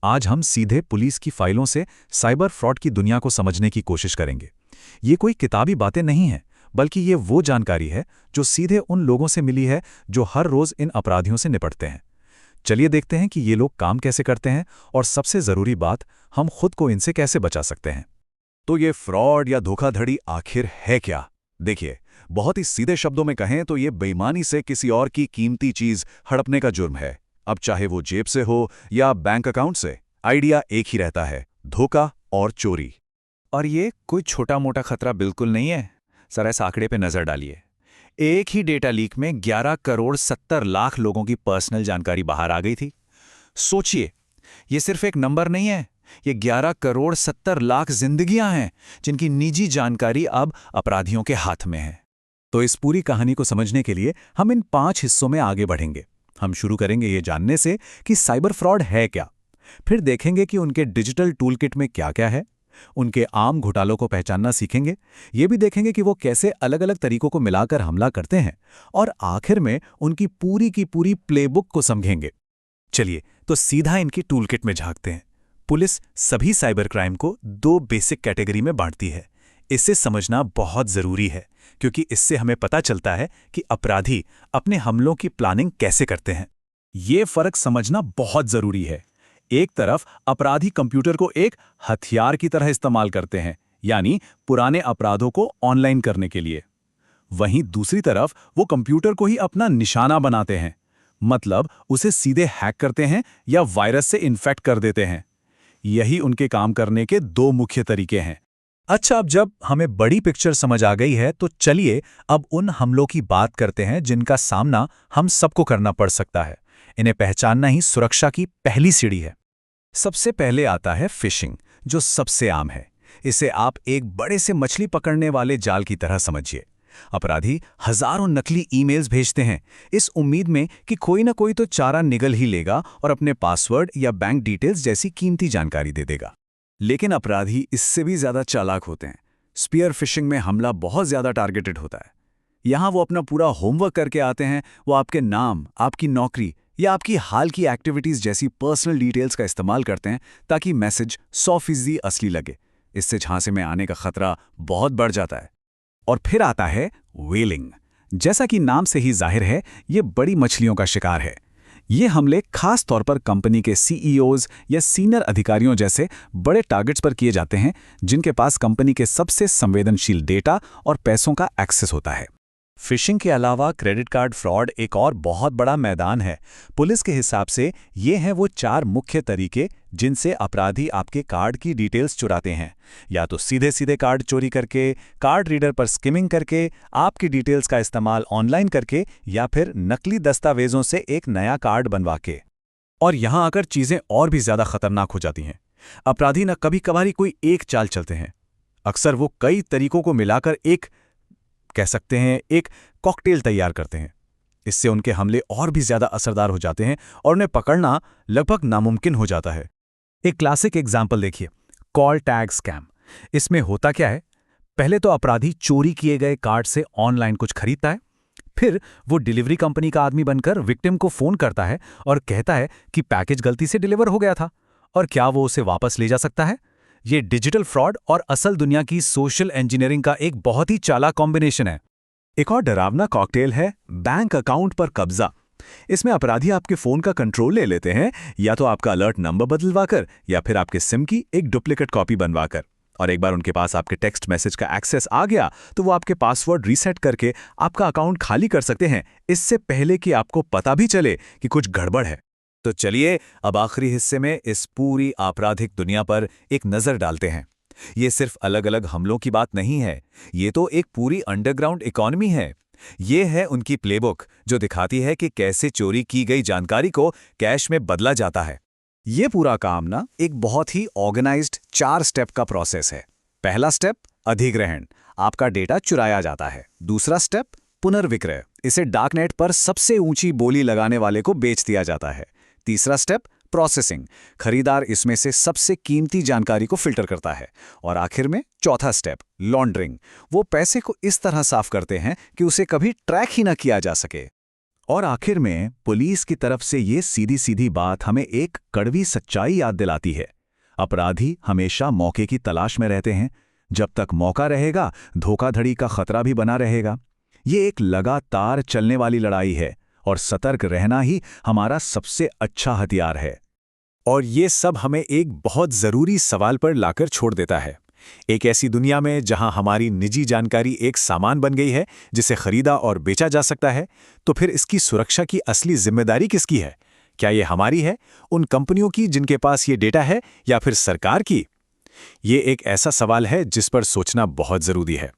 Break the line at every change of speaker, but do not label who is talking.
आज हम सीधे पुलिस की फाइलों से साइबर फ्रॉड की दुनिया को समझने की कोशिश करेंगे। ये कोई किताबी बातें नहीं हैं, बल्कि ये वो जानकारी है जो सीधे उन लोगों से मिली है जो हर रोज इन अपराधियों से निपटते हैं। चलिए देखते हैं कि ये लोग काम कैसे करते हैं और सबसे जरूरी बात, हम खुद को इनसे कैसे बचा सकते हैं।
तो ये फ्रॉड या धोखाधड़ी आखिर है क्या? देखिए, बहुत ही सीधे शब्दों में कहें तो ये बेईमानी से किसी और की कीमती चीज हड़पने का जुर्म है। अब चाहे वो जेब से हो या बैंक अकाउंट से, आइडिया एक ही रहता है: धोखा और चोरी।
और ये कोई छोटा मोटा खतरा बिल्कुल नहीं है। जरा इस आंकड़े पे नजर डालिए। एक ही डेटा लीक में 11 करोड़ 70 लाख लोगों की पर्सनल जानकारी बाहर आ गई थी। सोचिए, ये सिर्फ एक नंबर नहीं है, ये 11 करोड़ 70 लाख जिंदगियां हैं जिनकी निजी जानकारी अब अपराधियों के हाथ में है।
तो इस पूरी कहानी को समझने के लिए हम इन 5 हिस्सों में आगे बढ़ेंगे। हम शुरू करेंगे ये जानने से कि साइबर फ्रॉड है क्या। फिर देखेंगे कि उनके डिजिटल टूलकिट में क्या-क्या है। उनके आम घोटालों को पहचानना सीखेंगे। ये भी देखेंगे कि वो कैसे अलग-अलग तरीकों को मिलाकर हमला करते हैं। और आखिर में उनकी पूरी की पूरी प्लेबुक को समझेंगे। चलिए, तो सीधा इनकी टूलकिट में झांकते हैं। पुलिस सभी साइबर क्राइम को 2 बेसिक कैटेगरी में बांटती है। इसे समझना बहुत जरूरी है, क्योंकि इससे हमें पता चलता है कि अपराधी अपने हमलों की प्लानिंग कैसे करते हैं। ये फर्क समझना बहुत जरूरी है। एक तरफ अपराधी कंप्यूटर को एक हथियार की तरह इस्तेमाल करते हैं, यानी पुराने अपराधों को ऑनलाइन करने के लिए। वहीं दूसरी तरफ वो कंप्यूटर को ही अपना निशाना बनाते हैं, मतलब उसे सीधे हैक करते हैं या वायरस से इन्फेक्ट कर देते हैं। यही उनके काम करने के 2 मुख्य तरीके हैं। अच्छा, अब जब हमें बड़ी पिक्चर समझ आ गई है, तो चलिए अब उन हमलों की बात करते हैं जिनका सामना हम सबको करना पड़ सकता है। इन्हें पहचानना ही सुरक्षा की पहली सीढ़ी है। सबसे पहले आता है फिशिंग, जो सबसे आम है। इसे आप एक बड़े से मछली पकड़ने वाले जाल की तरह समझिए। अपराधी हजारों नकली ईमेल्स भेजते हैं, इस उम्मीद में कि कोई ना कोई तो चारा निगल ही लेगा और अपने पासवर्ड या बैंक डिटेल्स जैसी कीमती जानकारी दे देगा। लेकिन अपराधी इससे भी ज्यादा चालाक होते हैं। स्पीयर फिशिंग में हमला बहुत ज्यादा टारगेटेड होता है। यहां वो अपना पूरा होमवर्क करके आते हैं। वो आपके नाम, आपकी नौकरी या आपकी हाल की एक्टिविटीज जैसी पर्सनल डिटेल्स का इस्तेमाल करते हैं, ताकि मैसेज 100% असली लगे। इससे झांसे में आने का खतरा बहुत बढ़ जाता है। और फिर आता है व्हेलिंग। जैसा कि नाम से ही जाहिर है, ये बड़ी मछलियों का शिकार है। ये हमले खास तौर पर कंपनी के सीईओज या सीनियर अधिकारियों जैसे बड़े टारगेट्स पर किए जाते हैं, जिनके पास कंपनी के सबसे संवेदनशील डेटा और पैसों का एक्सेस होता है। फिशिंग के अलावा क्रेडिट कार्ड फ्रॉड एक और बहुत बड़ा मैदान है। पुलिस के हिसाब से ये हैं वो 4 मुख्य तरीके जिनसे अपराधी आपके कार्ड की डिटेल्स चुराते हैं। या तो सीधे सीधे कार्ड चोरी करके, कार्ड रीडर पर स्किमिंग करके, आपकी डिटेल्स का इस्तेमाल ऑनलाइन करके, या फिर नकली दस्तावेजों से एक नया कार्ड बनवा के। और यहां आकर चीजें और भी ज्यादा खतरनाक हो जाती हैं। अपराधी न कभी कभार कोई एक चाल चलते हैं, अक्सर वो कई तरीकों को मिलाकर कह सकते हैं एक कॉकटेल तैयार करते हैं। इससे उनके हमले और भी ज्यादा असरदार हो जाते हैं और उन्हें पकड़ना लगभग नामुमकिन हो जाता है। एक क्लासिक एग्जाम्पल देखिए, कॉल टैग स्कैम। इसमें होता क्या है? पहले तो अपराधी चोरी किए गए कार्ड से ऑनलाइन कुछ खरीदता है। फिर वो डिलीवरी कंपनी का आदमी बनकर विक्टिम को फोन करता है और कहता है कि पैकेज गलती से डिलीवर हो गया था और क्या वो उसे वापस ले जा सकता है। ये डिजिटल फ्रॉड और असल दुनिया की सोशल इंजीनियरिंग का एक बहुत ही चालाक कॉम्बिनेशन है। एक और डरावना कॉकटेल है बैंक अकाउंट पर कब्जा। इसमें अपराधी आपके फोन का कंट्रोल ले लेते हैं, या तो आपका अलर्ट नंबर बदलवाकर या फिर आपके सिम की एक डुप्लीकेट कॉपी बनवाकर। और एक बार उनके पास आपके टेक्स्ट मैसेज का एक्सेस आ गया तो वो आपके पासवर्ड रीसेट करके आपका अकाउंट खाली कर सकते हैं, इससे पहले कि आपको पता भी चले कि कुछ गड़बड़ है। तो चलिए अब आखिरी हिस्से में इस पूरी आपराधिक दुनिया पर एक नजर डालते हैं। ये सिर्फ अलग अलग हमलों की बात नहीं है, ये तो एक पूरी अंडरग्राउंड इकोनॉमी है। ये है उनकी प्लेबुक, जो दिखाती है कि कैसे चोरी की गई जानकारी को कैश में बदला जाता है। ये पूरा काम ना एक बहुत ही ऑर्गेनाइज्ड 4 स्टेप का प्रोसेस है। पहला स्टेप अधिग्रहण, आपका डेटा चुराया जाता है। दूसरा स्टेप पुनर्विक्रय, इसे डार्कनेट पर सबसे ऊंची बोली लगाने वाले को बेच दिया जाता है। तीसरा स्टेप प्रोसेसिंग, खरीदार इसमें से सबसे कीमती जानकारी को फिल्टर करता है। और आखिर में चौथा स्टेप लॉन्ड्रिंग, वो पैसे को इस तरह साफ करते हैं कि उसे कभी ट्रैक ही ना किया जा सके।
और आखिर में पुलिस की तरफ से ये सीधी सीधी बात हमें एक कड़वी सच्चाई याद दिलाती है। अपराधी हमेशा मौके की तलाश में रहते हैं। जब तक मौका रहेगा, धोखाधड़ी का खतरा भी बना रहेगा। ये एक लगातार चलने वाली लड़ाई है और सतर्क रहना ही हमारा सबसे अच्छा हथियार है।
और ये सब हमें एक बहुत ज़रूरी सवाल पर लाकर छोड़ देता है। एक ऐसी दुनिया में जहां हमारी निजी जानकारी एक सामान बन गई है जिसे खरीदा और बेचा जा सकता है, तो फिर इसकी सुरक्षा की असली जिम्मेदारी किसकी है? क्या ये हमारी है, उन कंपनियों की जिनके पास ये डेटा है, या फिर सरकार की? ये एक ऐसा सवाल है जिस पर सोचना बहुत ज़रूरी है।